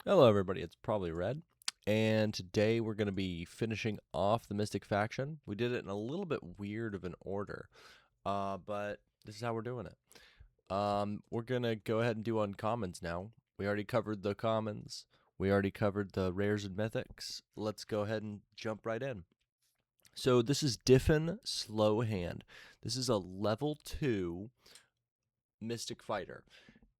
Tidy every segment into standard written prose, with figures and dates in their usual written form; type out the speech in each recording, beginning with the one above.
Hello, everybody. It's probably Red, and today we're going to be finishing off the Mystic faction. We did it in a little bit weird of an order, but this is how we're doing it. We're going to go ahead and do uncommons now. We already covered the commons. We already covered the rares and mythics. Let's go ahead and jump right in. So this is Diffin Slow Hand. This is a level 2 Mystic Fighter,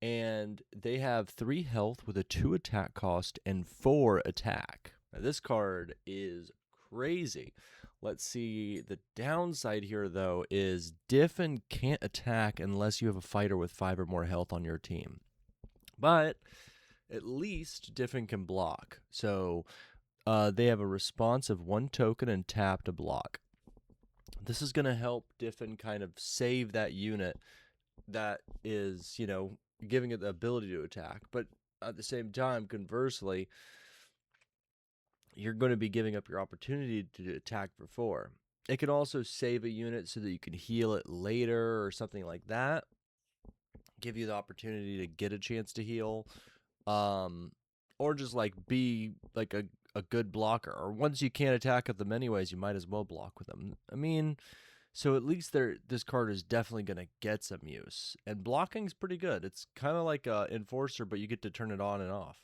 and they have 3 health with a 2 attack cost and 4 attack. Now, this card is crazy. Let's see. The downside here, though, is Diffin can't attack unless you have a fighter with 5 or more health on your team. But at least Diffin can block. So they have a response of 1 token and tap to block. This is going to help Diffin kind of save that unit that is, giving it the ability to attack. But at the same time, conversely, you're going to be giving up your opportunity to attack for 4. It can also save a unit so that you can heal it later or something like that. Give you the opportunity to get a chance to heal. Or just like be like a good blocker. Or once you can't attack with them anyways, you might as well block with them. I mean, so at least this card is definitely going to get some use. And blocking's pretty good. It's kind of like a Enforcer, but you get to turn it on and off.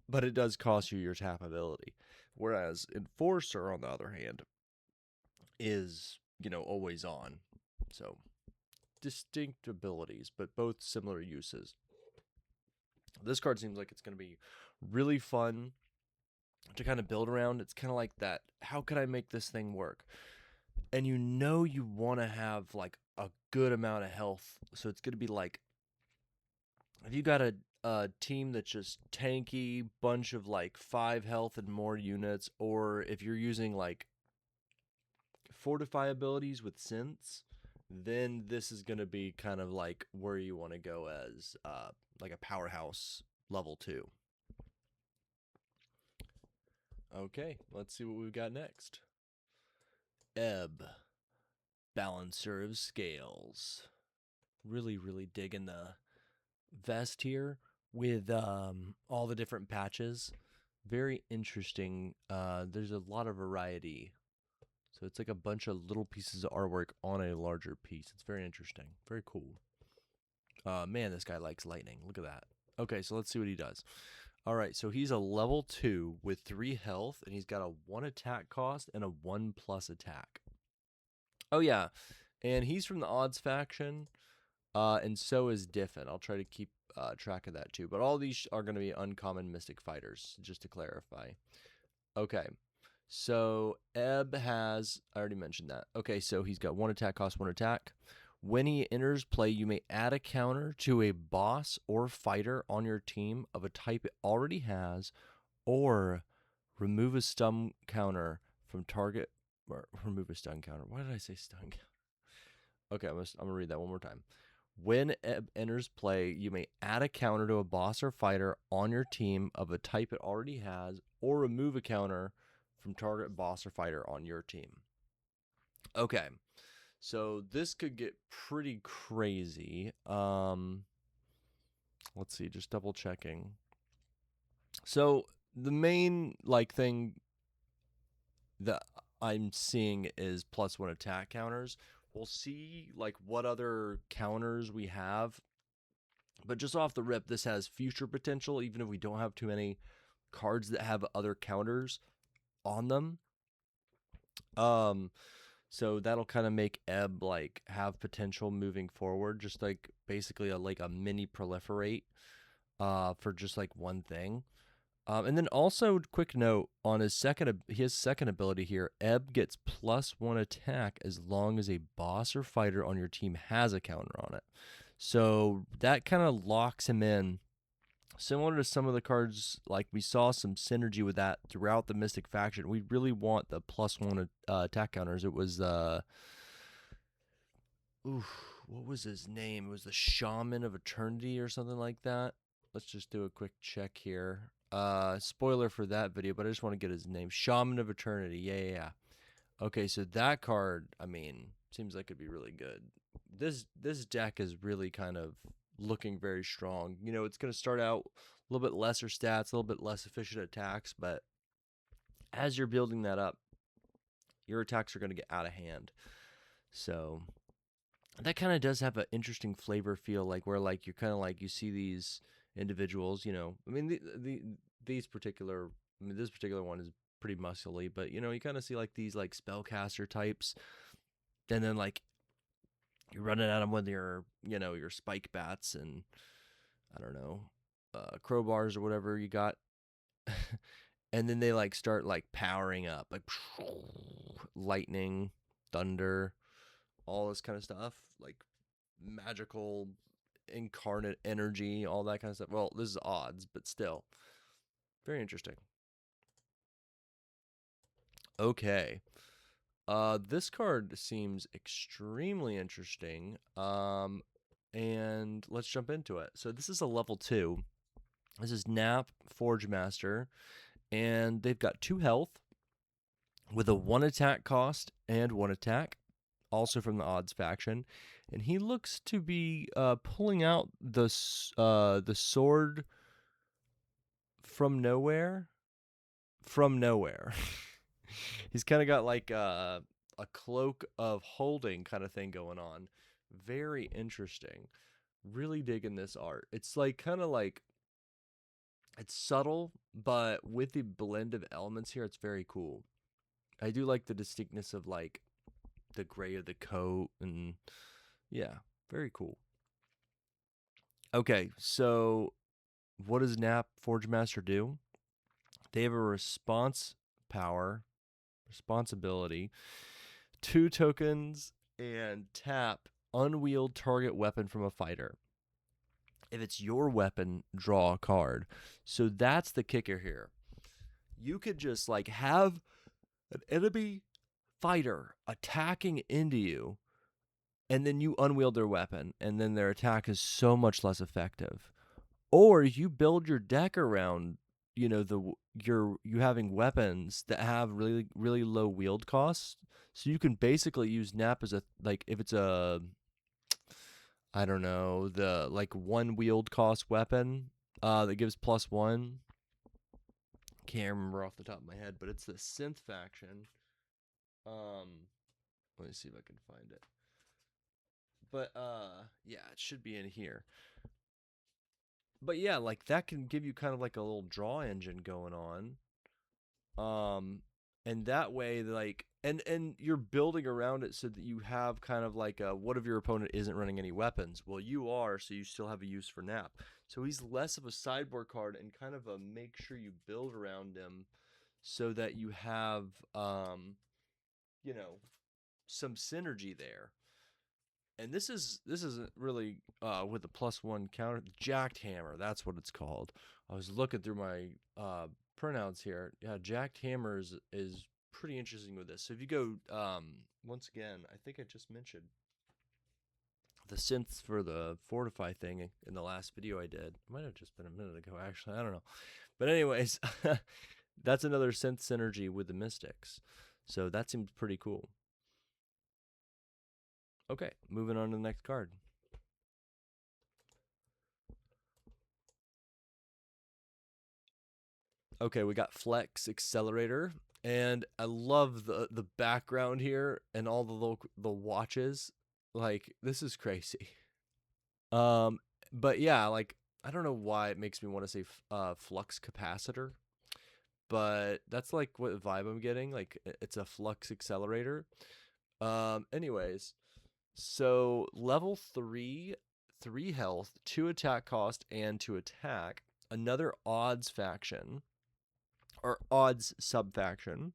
But it does cost you your tap ability. Whereas Enforcer, on the other hand, is, always on. So distinct abilities, but both similar uses. This card seems like it's going to be really fun to kind of build around. It's kind of like that. How can I make this thing work? And you want to have like a good amount of health. So it's going to be like if you got a team that's just tanky, bunch of like 5 health and more units, or if you're using like fortify abilities with synths, then this is going to be kind of like where you want to go as like a powerhouse level 2. Okay, let's see what we've got next. Ebb, Balancer of Scales. Really, really digging the vest here with all the different patches. Very interesting. There's a lot of variety. So it's like a bunch of little pieces of artwork on a larger piece. It's very interesting. Very cool. Man, this guy likes lightning. Look at that. Okay, so let's see what he does. All right, so he's a level 2 with 3 health, and he's got a 1 attack cost and a 1 plus attack. Oh, yeah, and he's from the Odds faction, and so is Diffin. I'll try to keep track of that too. But all these are going to be uncommon Mystic Fighters, just to clarify. Okay, so Ebb has, I already mentioned that. Okay, so he's got 1 attack cost, 1 attack. When he enters play, you may add a counter to a boss or fighter on your team of a type it already has, or remove a stun counter from target. Or remove a stun counter. Why did I say stun? Okay, I'm gonna read that one more time. When Ebb enters play, you may add a counter to a boss or fighter on your team of a type it already has, or remove a counter from target boss or fighter on your team. Okay, so this could get pretty crazy. Let's see, just double checking. So the main thing that I'm seeing is +1 attack counters. We'll see what other counters we have, but just off the rip, this has future potential. Even if we don't have too many cards that have other counters on them, so that'll kind of make Ebb have potential moving forward, just basically a mini proliferate for just one thing. And then also, quick note on his second ability here, Ebb gets +1 attack as long as a boss or fighter on your team has a counter on it. So that kind of locks him in. Similar to some of the cards, we saw some synergy with that throughout the Mystic faction. We really want the +1 attack counters. It was what was his name? It was the Shaman of Eternity or something like that. Let's just do a quick check here. Spoiler for that video, but I just want to get his name. Shaman of Eternity. Yeah. Okay, so that card, I mean, seems like it'd be really good. This deck is really kind of looking very strong. You know, it's going to start out a little bit lesser stats, a little bit less efficient attacks, but as you're building that up, your attacks are going to get out of hand. So that kind of does have an interesting flavor feel, like where like you're kind of like you see these individuals, you know. I mean, this particular one is pretty muscly, but you know, you kind of see like these like spellcaster types, and then like you're running at them with your, you know, your spike bats and I don't know, crowbars or whatever you got. And then they like start like powering up, like lightning, thunder, all this kind of stuff, like magical incarnate energy, all that kind of stuff. Well, this is odds, but still very interesting. Okay. This card seems extremely interesting. And let's jump into it. So this is a level 2. This is Nap Forge Master, and they've got 2 health with a 1 attack cost and 1 attack, also from the odds faction. And he looks to be pulling out the sword from nowhere. From nowhere. He's kind of got like a cloak of holding kind of thing going on. Very interesting. Really digging this art. It's like kind of like, it's subtle, but with the blend of elements here, it's very cool. I do like the distinctness of like the gray of the coat, and yeah, very cool. Okay, so what does Nap Forge Master do? They have a responsibility, 2 tokens, and tap unwield target weapon from a fighter. If it's your weapon, draw a card. So that's the kicker here. You could just like have an enemy fighter attacking into you, and then you unwield their weapon, and then their attack is so much less effective. Or you build your deck around, you know, you having weapons that have really really low wield costs, so you can basically use Nap as a, like, if it's a, I don't know, the like 1 wield cost weapon that gives +1. Can't remember off the top of my head, but it's the synth faction. Let me see if I can find it. But yeah, it should be in here. But yeah, like that can give you kind of like a little draw engine going on. And that way, like, and you're building around it so that you have kind of like a, what if your opponent isn't running any weapons? Well, you are, so you still have a use for Nap. So he's less of a sideboard card and kind of a make sure you build around him so that you have you know, some synergy there. And this isn't really with the +1 counter. Jacked Hammer, that's what it's called. I was looking through my printouts here. Yeah, Jacked Hammer is pretty interesting with this. So if you go, once again, I think I just mentioned the synths for the Fortify thing in the last video I did. It might have just been a minute ago, actually. I don't know. But anyways, that's another synth synergy with the Mystics. So that seems pretty cool. Okay, moving on to the next card. Okay, we got Flex Accelerator, and I love the background here and all the watches. Like, this is crazy. But yeah, like, I don't know why it makes me want to say flux capacitor, but that's like what vibe I'm getting. Like, it's a flux accelerator. Anyways, so level 3, 3 health, 2 attack cost, and 2 attack. Another odds faction, or odds sub-faction.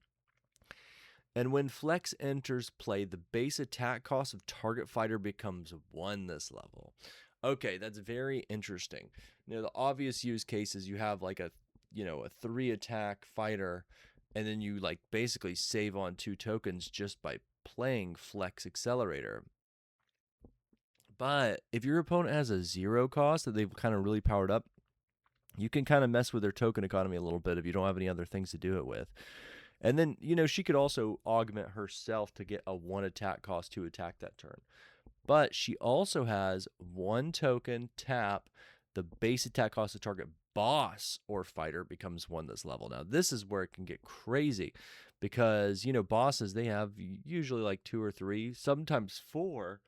And when Flex enters play, the base attack cost of target fighter becomes 1 this level. Okay, that's very interesting. You know, the obvious use case is you have like a 3 attack fighter, and then you like basically save on 2 tokens just by playing Flex Accelerator. But if your opponent has a 0 cost that they've kind of really powered up, you can kind of mess with their token economy a little bit if you don't have any other things to do it with. And then, you know, she could also augment herself to get a 1 attack cost to attack that turn. But she also has 1 token, tap, the base attack cost of target boss or fighter becomes 1 this level. Now, this is where it can get crazy because, you know, bosses, they have usually like 2 or 3, sometimes 4.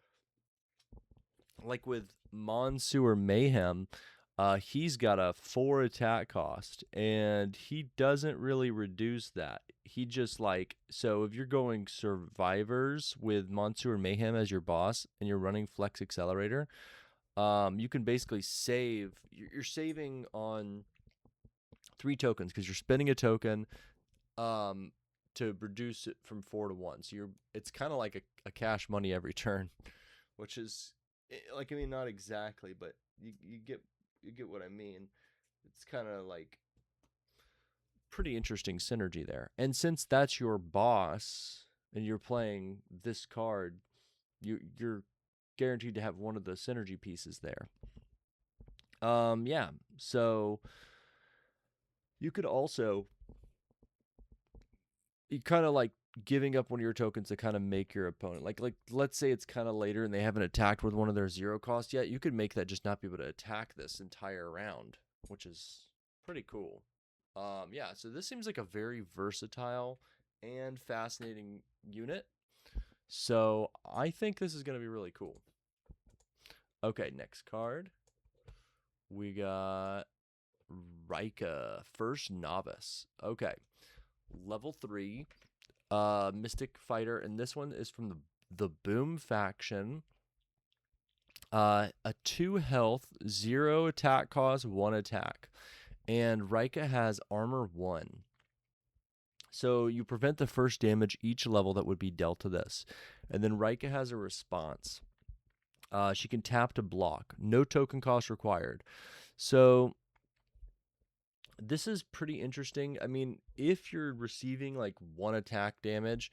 Like with Monsoor Mayhem, he's got a 4 attack cost, and he doesn't really reduce that. He just like, so if you're going survivors with Monsoor Mayhem as your boss and you're running Flex Accelerator, you can basically save. You're saving on 3 tokens because you're spending a token um, to reduce it from 4 to 1. So it's kind of like a cash money every turn, which is like, I mean, not exactly, but you get what I mean. It's kind of like pretty interesting synergy there. And since that's your boss and you're playing this card, you're guaranteed to have one of the synergy pieces there. Yeah. So you could also, you kind of like giving up one of your tokens to kind of make your opponent like let's say it's kind of later and they haven't attacked with one of their 0 cost yet, you could make that just not be able to attack this entire round, which is pretty cool. Yeah, so this seems like a very versatile and fascinating unit, so I think this is going to be really cool. Okay, next card we got Rika, first novice. Okay, level 3 Mystic fighter, and this one is from the Boom faction. A 2 health, 0 attack cost, 1 attack, and Rika has armor 1. So you prevent the first damage each level that would be dealt to this, and then Rika has a response. She can tap to block, no token cost required. So this is pretty interesting. I mean, if you're receiving like 1 attack damage,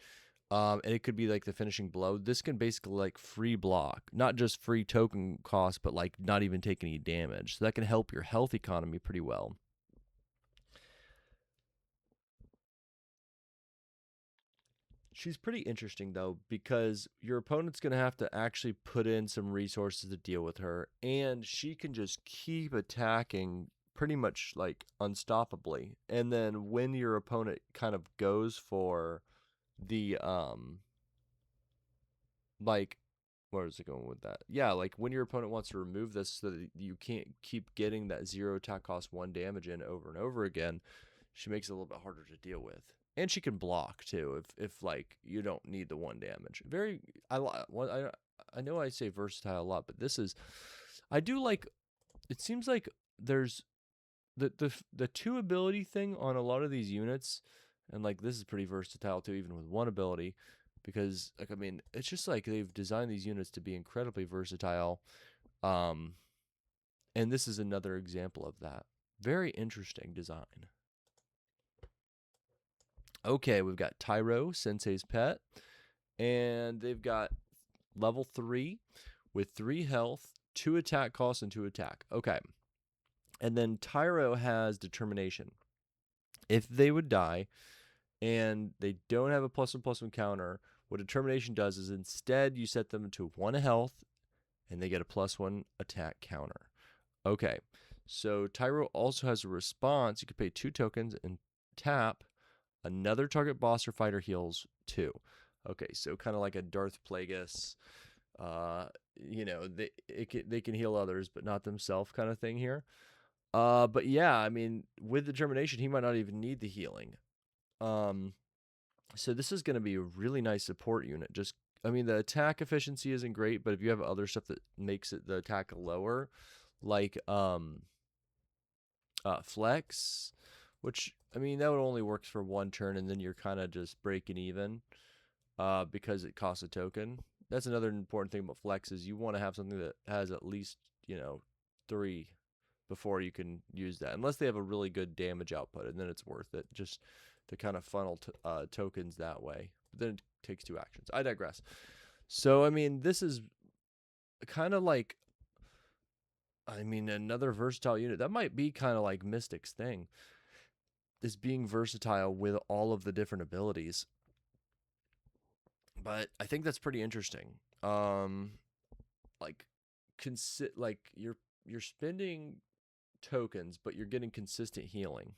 and it could be like the finishing blow, this can basically like free block, not just free token cost, but like not even take any damage. So that can help your health economy pretty well. She's pretty interesting though, because your opponent's going to have to actually put in some resources to deal with her, and she can just keep attacking pretty much like unstoppably. And then when your opponent kind of goes for the like, where is it going with that? Yeah, like when your opponent wants to remove this so that you can't keep getting that 0 attack cost 1 damage in over and over again, she makes it a little bit harder to deal with. And she can block too if like you don't need the 1 damage. Very I know I say versatile a lot, but this is, I do like, it seems like there's the 2 ability thing on a lot of these units, and like this is pretty versatile too, even with 1 ability, because like, I mean, it's just like they've designed these units to be incredibly versatile, um, and this is another example of that. Very interesting design. Okay, we've got Tyro, Sensei's pet, and they've got level 3 with 3 health, 2 attack cost, and 2 attack. Okay. And then Tyro has determination. If they would die and they don't have a +1/+1 counter, what determination does is instead you set them to 1 health and they get a +1 attack counter. Okay. So Tyro also has a response. You could pay 2 tokens and tap. Another target boss or fighter heals 2. Okay, so kind of like a Darth Plagueis, you know, they can heal others, but not themselves kind of thing here. But yeah, I mean, with determination, he might not even need the healing. So this is going to be a really nice support unit. Just, I mean, the attack efficiency isn't great, but if you have other stuff that makes it the attack lower, like flex, which, I mean, that would only works for 1 turn, and then you're kind of just breaking even, because it costs a token. That's another important thing about flex, is you want to have something that has at least, you know, 3 before you can use that, unless they have a really good damage output, and then it's worth it just to kind of funnel tokens that way. But then it takes 2 actions. I digress. So, I mean, this is kind of like, I mean, another versatile unit. That might be kind of like Mystic's thing, is being versatile with all of the different abilities. But I think that's pretty interesting. like you're spending tokens, but you're getting consistent healing.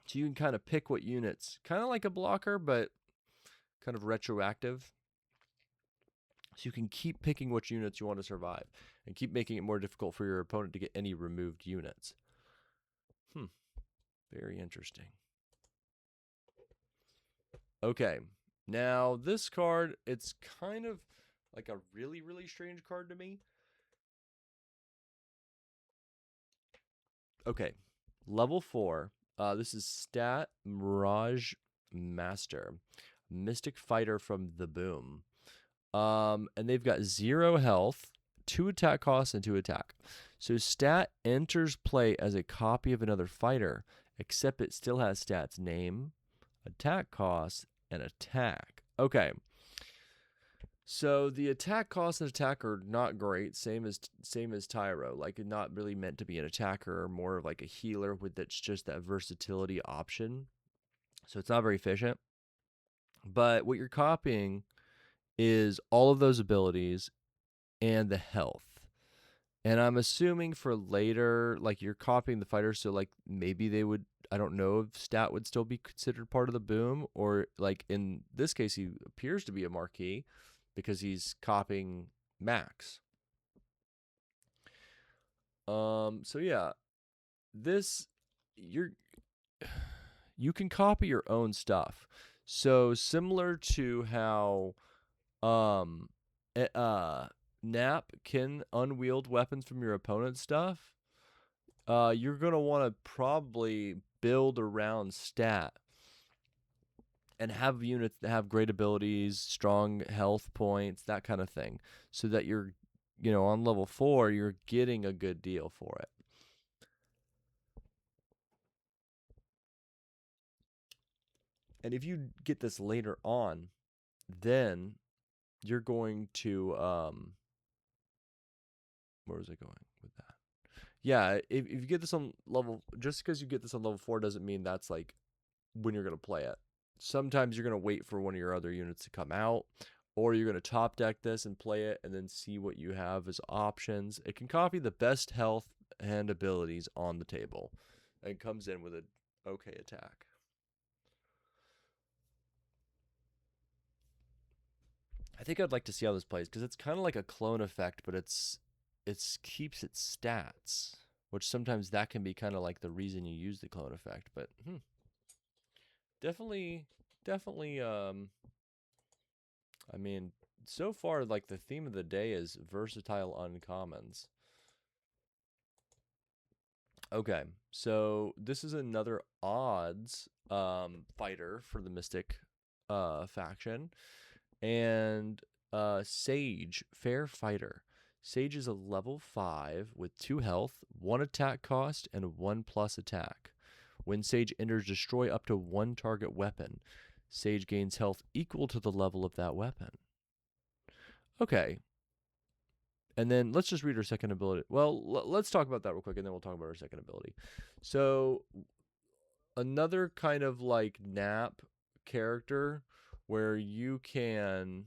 So you can kind of pick what units, kind of like a blocker, but kind of retroactive. So you can keep picking which units you want to survive and keep making it more difficult for your opponent to get any removed units. Very interesting. Okay, now this card, it's kind of like a really, really strange card to me. Okay, level 4. This is Stat Mirage Master, Mystic Fighter from the Boom. And they've got 0 health, 2 attack costs, and 2 attack. So Stat enters play as a copy of another fighter, except it still has Stat's name, attack cost, and attack. Okay. So the attack cost and attack are not great. Same as Tyro. Like not really meant to be an attacker, more of like a healer with that's just that versatility option. So it's not very efficient. But what you're copying is all of those abilities and the health. And I'm assuming for later, like you're copying the fighter, so like maybe they would, I don't know if Stat would still be considered part of the Boom, or like in this case, he appears to be a marquee because he's copying Max. So yeah, this you can copy your own stuff. So similar to how Nap can unwield weapons from your opponent's stuff, you're going to want to probably build around Stat and have units that have great abilities, strong health points, that kind of thing, so that you're, on level 4, you're getting a good deal for it. And if you get this later on, then you're going to, where was I going with that? Yeah, if you get this on level, just because you get this on level 4 doesn't mean that's like when you're going to play it. Sometimes you're going to wait for one of your other units to come out, or you're going to top deck this and play it and then see what you have as options. It can copy the best health and abilities on the table and comes in with an okay attack. I think I'd like to see how this plays because it's kind of like a clone effect, but it keeps its stats, which sometimes that can be kind of like the reason you use the clone effect. But definitely. I mean, so far, like the theme of the day is versatile uncommons. Okay, so this is another odds fighter for the Mystic faction, and Sage, fair fighter. Sage is a level 5 with 2 health, 1 attack cost, and 1+ attack. When Sage enters, destroy up to 1 target weapon. Sage gains health equal to the level of that weapon. Okay. And then let's just read her second ability. Well, let's talk about that real quick, and then we'll talk about her second ability. So, another kind of like Nap character where you can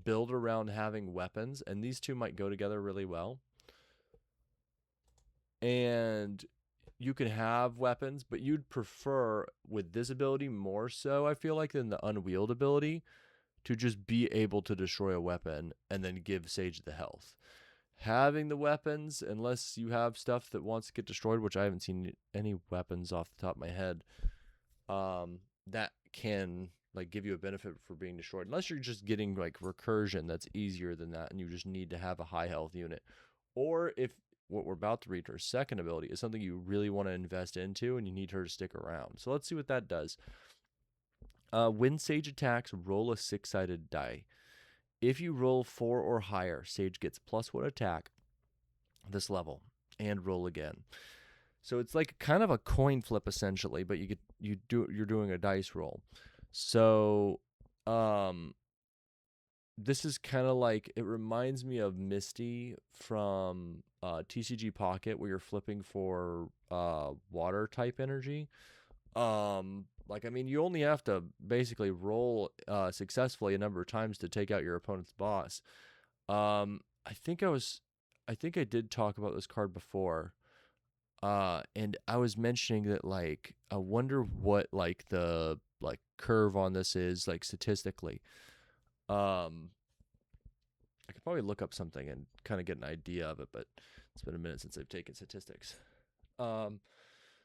build around having weapons, and these two might go together really well. And you can have weapons, but you'd prefer with this ability more so, I feel like, than the unwield ability, to just be able to destroy a weapon and then give Sage the health. Having the weapons, unless you have stuff that wants to get destroyed, which I haven't seen any weapons off the top of my head, that can like give you a benefit for being destroyed. Unless you're just getting like recursion, that's easier than that, and you just need to have a high health unit. Or if what we're about to read, her second ability, is something you really want to invest into and you need her to stick around. So let's see what that does. When Sage attacks, roll a 6-sided die. If you roll 4 or higher, Sage gets +1 attack this level and roll again. So it's like kind of a coin flip essentially, but you're doing a dice roll. So this is kind of like, it reminds me of Misty from TCG Pocket, where you're flipping for water type energy. Like, I mean, you only have to basically roll successfully a number of times to take out your opponent's boss. I think I did talk about this card before. And I was mentioning that like I wonder what like the like curve on this is like statistically. Um, I could probably look up something and kind of get an idea of it, but it's been a minute since I've taken statistics. Um,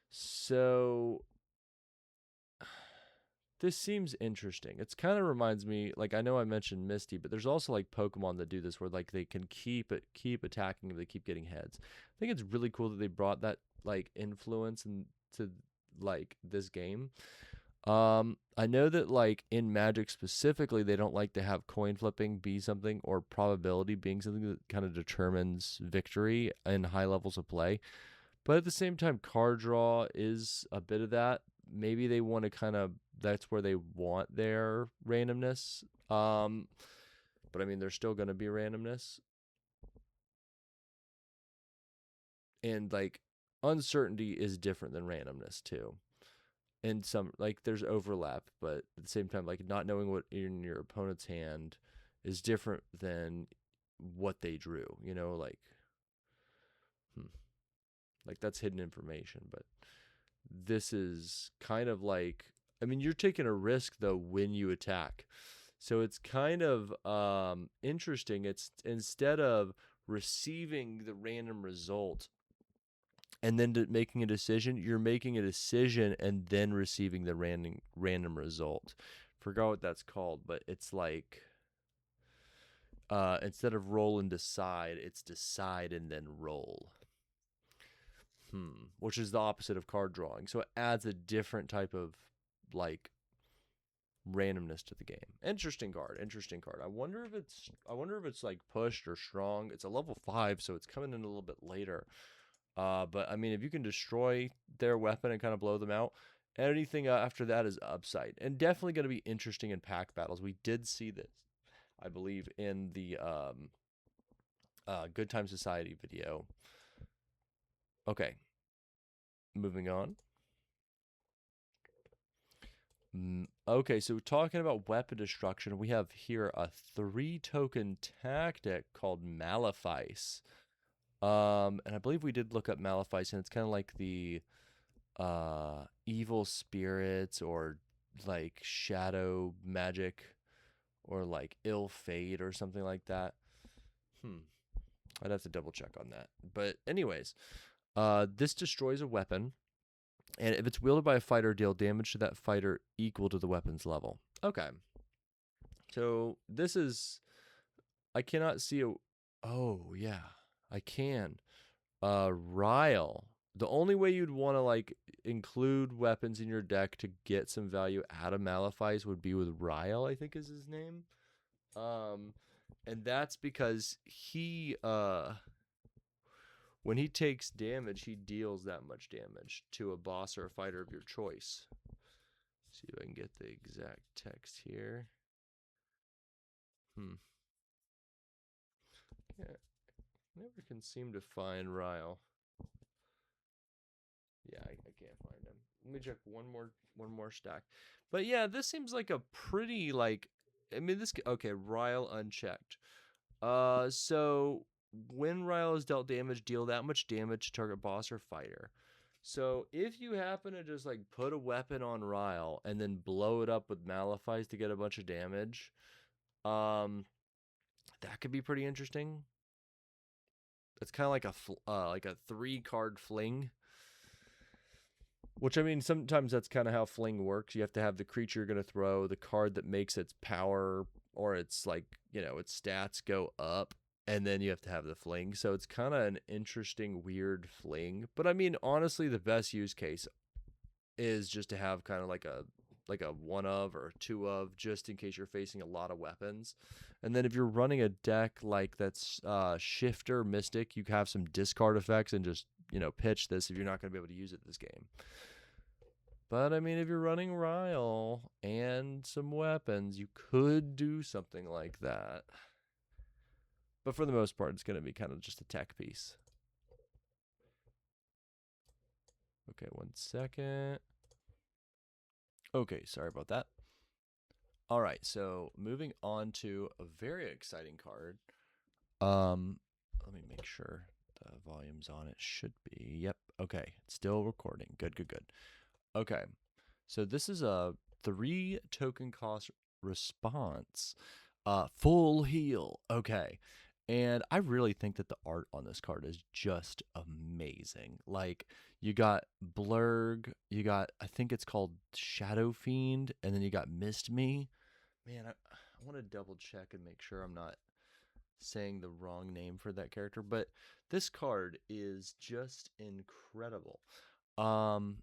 so this seems interesting. It's kind of reminds me, like I know I mentioned Misty, but there's also like Pokemon that do this where like they can keep attacking if they keep getting heads. I think it's really cool that they brought that like influence into like this game. I know that like in Magic specifically, they don't like to have coin flipping be something or probability being something that kind of determines victory in high levels of play. But at the same time, card draw is a bit of that. Maybe they want to kind of that's where they want their randomness. But I mean, there's still going to be randomness and like uncertainty is different than randomness too. And some like there's overlap, but at the same time, like not knowing what in your opponent's hand is different than what they drew. You know, hmm, like that's hidden information, but this is kind of like I mean you're taking a risk though when you attack. So it's kind of interesting. It's instead of receiving the random result and then making a decision, you're making a decision and then receiving the random result. Forgot what that's called, but it's like instead of roll and decide, it's decide and then roll. Which is the opposite of card drawing. So it adds a different type of like randomness to the game. Interesting card. Interesting card. I wonder if it's like pushed or strong. It's a level 5, so it's coming in a little bit later. But I mean, if you can destroy their weapon and kind of blow them out, anything after that is upside, and definitely going to be interesting in pack battles. We did see this, I believe, in the Good Time Society video. Okay, moving on. Okay, so talking about weapon destruction, we have here a 3-token tactic called Malefice. And I believe we did look up Malefice, and it's kind of like the evil spirits or like shadow magic or like ill fate or something like that. I'd have to double check on that. But anyways, this destroys a weapon, and if it's wielded by a fighter, deal damage to that fighter equal to the weapon's level. Okay. So this is I cannot see a oh yeah, I can. Ryle. The only way you'd want to like include weapons in your deck to get some value out of Malefice would be with Ryle, I think is his name. Um, and that's because he when he takes damage, he deals that much damage to a boss or a fighter of your choice. Let's see if I can get the exact text here. Yeah, never can seem to find Ryle. Yeah, I can't find him. Let me check one more stack. But yeah, this seems like a pretty like I mean this okay, Ryle unchecked. So when Ryle is dealt damage, deal that much damage to target boss or fighter. So if you happen to just like put a weapon on Ryle and then blow it up with Malefice to get a bunch of damage, that could be pretty interesting. It's kind of like a 3-card fling. Which I mean, sometimes that's kind of how fling works. You have to have the creature you're going to throw, the card that makes its power or its like its stats go up, and then you have to have the fling. So it's kind of an interesting, weird fling. But I mean, honestly, the best use case is just to have kind of like a one of or two of, just in case you're facing a lot of weapons. And then if you're running a deck like that's Shifter Mystic, you have some discard effects and just pitch this if you're not going to be able to use it this game. But I mean, if you're running Ryle and some weapons, you could do something like that. But for the most part, it's going to be kind of just a tech piece. Okay, 1 second. Okay, sorry about that. All right, so moving on to a very exciting card. Let me make sure the volume's on. It should be. Yep. Okay. It's still recording. Good, good, good. Okay. So this is a 3 token cost response. Full heal. Okay. And I really think that the art on this card is just amazing. Like, you got Blurg, you got, I think it's called Shadow Fiend, and then you got Mist Me. Man, I want to double check and make sure I'm not saying the wrong name for that character, but this card is just incredible. Um,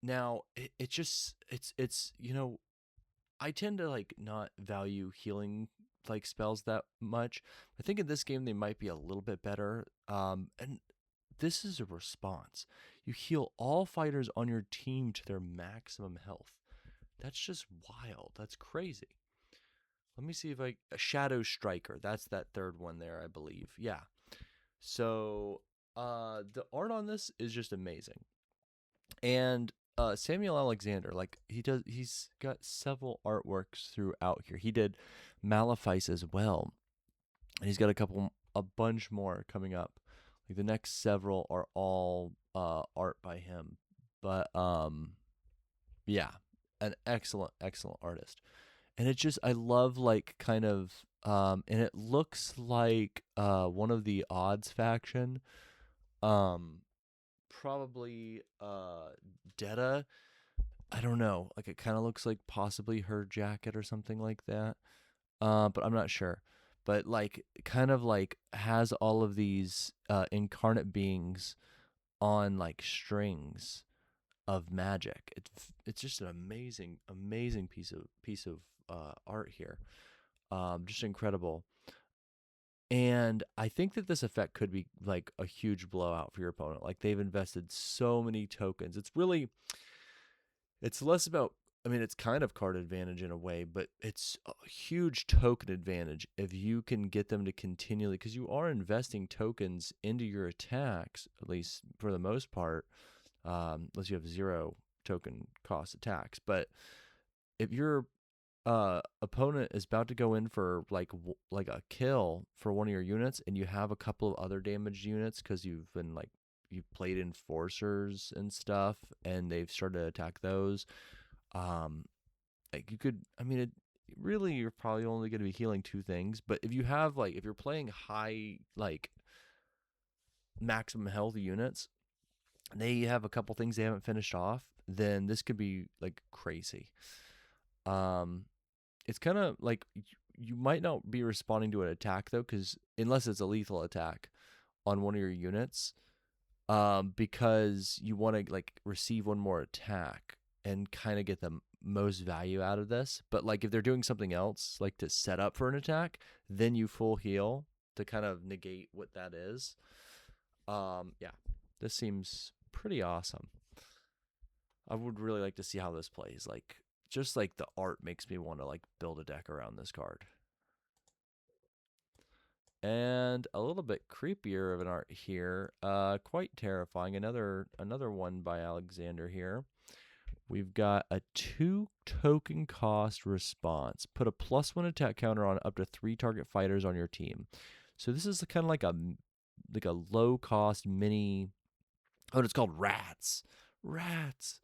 Now it just it's I tend to like not value healing like spells that much. I think in this game they might be a little bit better. And this is a response. You heal all fighters on your team to their maximum health. That's just wild. That's crazy. Let me see if I a Shadow Striker. That's that third one there, I believe. Yeah. So the art on this is just amazing. And Samuel Alexander, like he's got several artworks throughout here. He did Malefice as well, and he's got a bunch more coming up. Like the next several are all art by him. But yeah, an excellent, excellent artist. And it just I love like kind of and it looks like one of the odds faction. Um Probably Detta. I don't know. Like it kind of looks like possibly her jacket or something like that. But I'm not sure. But like kind of like has all of these incarnate beings on like strings of magic. It's just an amazing amazing piece of art here. Just incredible. And I think that this effect could be like a huge blowout for your opponent. Like they've invested so many tokens. It's less about, I mean, it's kind of card advantage in a way, but it's a huge token advantage if you can get them to continually, because you are investing tokens into your attacks, at least for the most part, unless you have 0 token cost attacks. But if your opponent is about to go in for like a kill for one of your units, and you have a couple of other damaged units because you've been like you played enforcers and stuff, and they've started to attack those. Like you could, I mean, really you're probably only going to be healing 2 things, but if you have like if you're playing high like maximum health units, and they have a couple things they haven't finished off, then this could be like crazy. It's kind of like you might not be responding to an attack though, because unless it's a lethal attack on one of your units, because you want to like receive one more attack and kind of get the most value out of this. But like if they're doing something else, like to set up for an attack, then you full heal to kind of negate what that is. Yeah, this seems pretty awesome. I would really like to see how this plays. Like just like the art makes me want to like build a deck around this card. And a little bit creepier of an art here, quite terrifying. Another one by Alexander here. We've got a 2 token cost response. Put a +1 attack counter on up to 3 target fighters on your team. So this is kind of like a low cost mini. Oh, it's called Rats. Rats.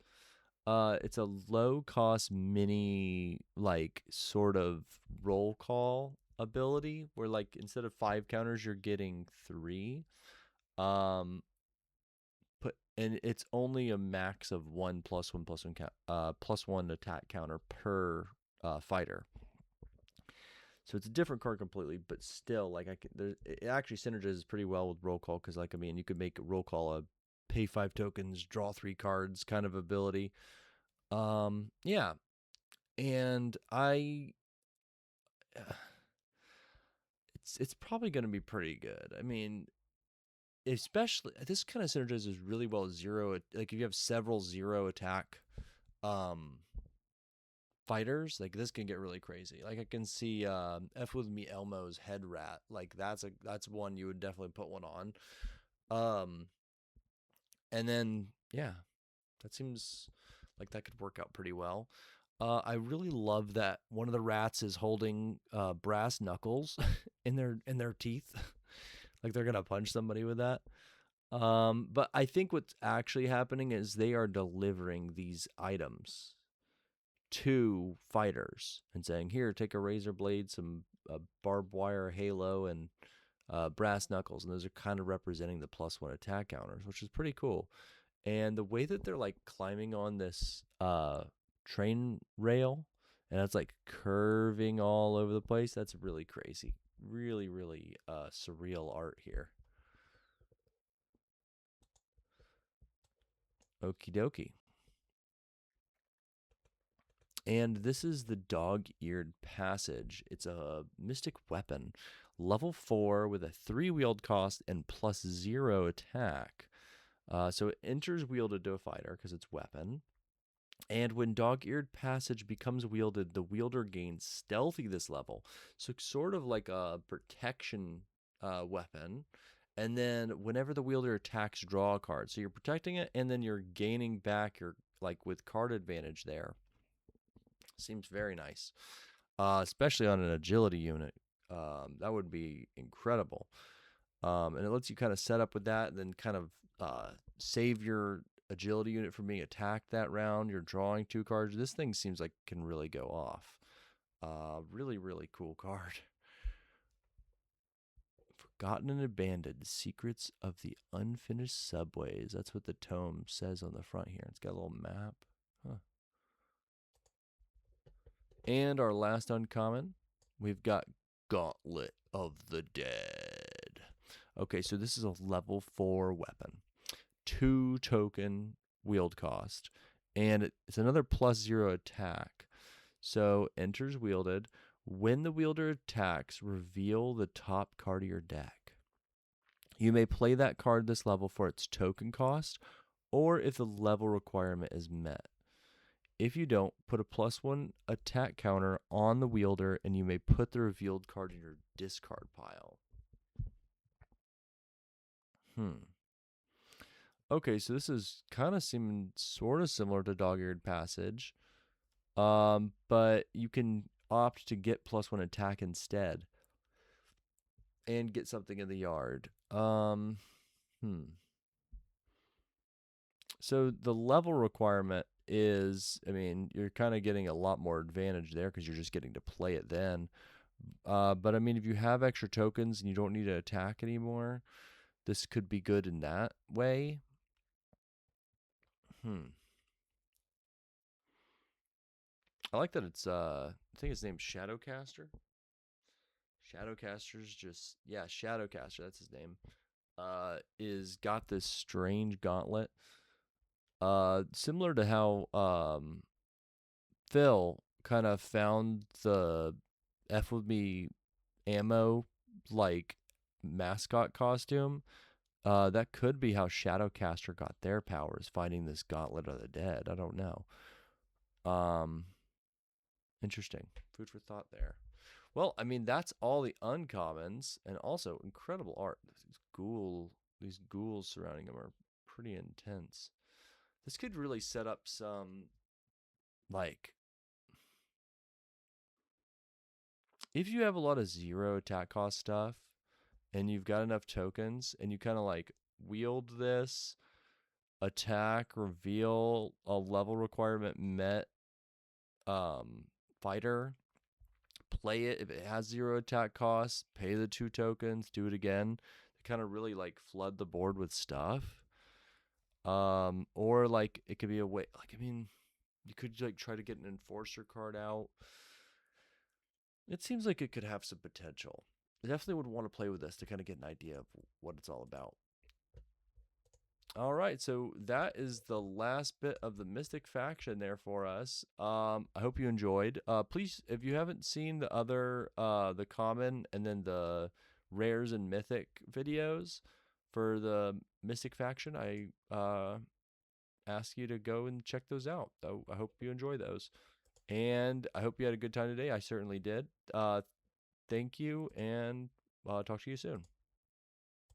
It's a low cost mini like sort of roll call ability where like instead of 5 counters you're getting 3. And it's only a max of 1 +1 attack counter per fighter. So it's a different card completely, but still like it actually synergizes pretty well with roll call, because like I mean you could make roll call a pay 5 tokens, draw 3 cards kind of ability. Yeah. And it's probably going to be pretty good. I mean, especially this kind of synergizes really well with 0, like if you have several 0 attack fighters, like this can get really crazy. Like I can see F with me Elmo's head rat, like that's one you would definitely put one on. And then yeah, that seems like that could work out pretty well. I really love that one of the rats is holding brass knuckles in their teeth. Like they're gonna punch somebody with that. But I think what's actually happening is they are delivering these items to fighters and saying, "Here, take a razor blade, some barbed wire halo, and brass knuckles," and those are kind of representing the +1 attack counters, which is pretty cool. And the way that they're like climbing on this train rail, and it's like curving all over the place, that's really crazy. Really, really surreal art here. Okie dokie. And this is the dog-eared passage. It's a mystic weapon, level 4 with a 3-wheeled cost and +0 attack. So it enters wielded to a fighter because it's weapon. And when dog-eared passage becomes wielded, the wielder gains stealthy this level. So it's sort of like a protection weapon. And then whenever the wielder attacks, draw a card. So you're protecting it, and then you're gaining back your, like, with card advantage there. Seems very nice, especially on an agility unit. That would be incredible. And it lets you kind of set up with that, and then kind of save your agility unit from being attacked that round. You're drawing 2 cards. This thing seems like it can really go off. Really, really cool card. Forgotten and Abandoned, Secrets of the Unfinished Subways. That's what the tome says on the front here. It's got a little map. Huh. And our last uncommon, we've got Gauntlet of the Dead. Okay, so this is a level 4 weapon. 2 token wield cost. And it's another +0 attack. So enters wielded. When the wielder attacks, reveal the top card of your deck. You may play that card this level for its token cost, or if the level requirement is met. If you don't, put a +1 attack counter on the wielder, and you may put the revealed card in your discard pile. Okay, so this is kind of seeming sort of similar to Dog-Eared Passage, but you can opt to get +1 attack instead and get something in the yard. So the level requirement is, I mean, you're kind of getting a lot more advantage there because you're just getting to play it then. But I mean, if you have extra tokens and you don't need to attack anymore, this could be good in that way. I like that it's I think his name's Shadowcaster. Shadowcaster's just, yeah, Shadowcaster, that's his name. Is got this strange gauntlet. Similar to how Phil kind of found the F with me ammo like mascot costume. That could be how Shadowcaster got their powers, finding this Gauntlet of the Dead. I don't know. Interesting. Food for thought there. Well, I mean, that's all the uncommons, and also incredible art. These ghouls surrounding them are pretty intense. This could really set up some, like, if you have a lot of 0 attack cost stuff, and you've got enough tokens, and you kind of like wield this, attack, reveal a level requirement met fighter, play it. If it has 0 attack costs, pay the 2 tokens, do it again. To kind of really like flood the board with stuff. Or like it could be a way, like, I mean, you could like try to get an enforcer card out. It seems like it could have some potential. I definitely would want to play with this to kind of get an idea of what it's all about. All right, so that is the last bit of the Mystic faction there for us. I hope you enjoyed. Please, if you haven't seen the other, the common and then the rares and mythic videos for the Mystic faction, I ask you to go and check those out. I hope you enjoy those, and I hope you had a good time today. I certainly did. Thank you, and talk to you soon.